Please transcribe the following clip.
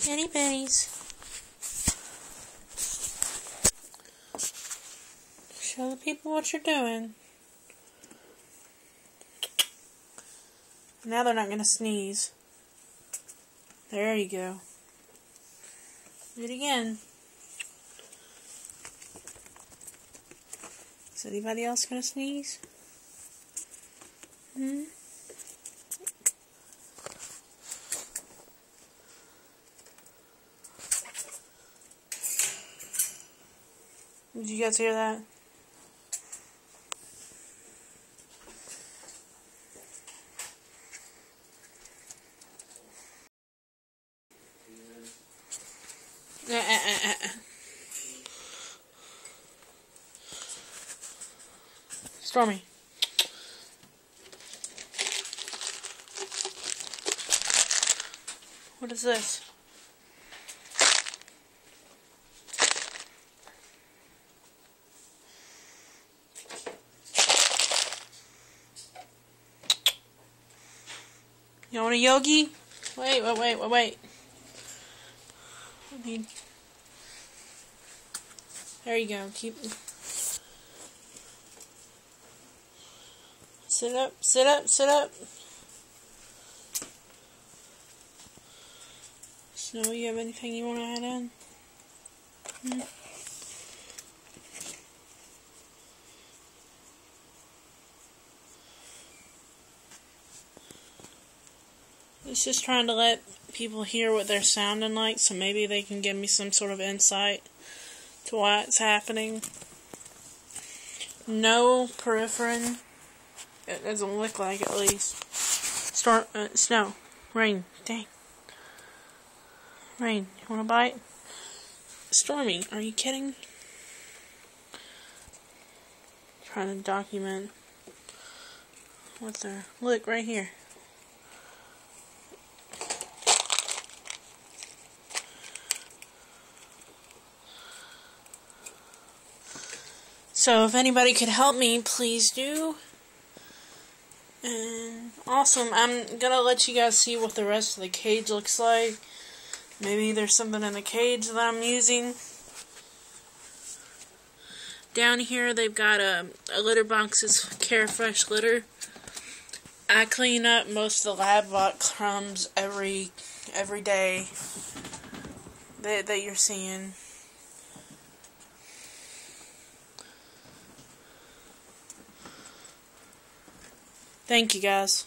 Itty bitties. Show the people what you're doing. Now they're not going to sneeze. There you go. Do it again. Is anybody else going to sneeze? Did you guys hear that? Stormy. What is this? You want a yogi? Wait. There you go. Sit up. Snow, you have anything you want to add in? It's just trying to let people hear what they're sounding like, so maybe they can give me some sort of insight to why it's happening. No peripherin. It doesn't look like, at least. Snow. Rain. Dang. Rain. You want a bite? Stormy, are you kidding? Trying to document what's there. Look, right here. So if anybody could help me, please do. And awesome. I'm gonna let you guys see what the rest of the cage looks like. Maybe there's something in the cage that I'm using. Down here they've got a litter box. It's Carefresh litter. I clean up most of the lab bot crumbs every day that you're seeing. Thank you, guys.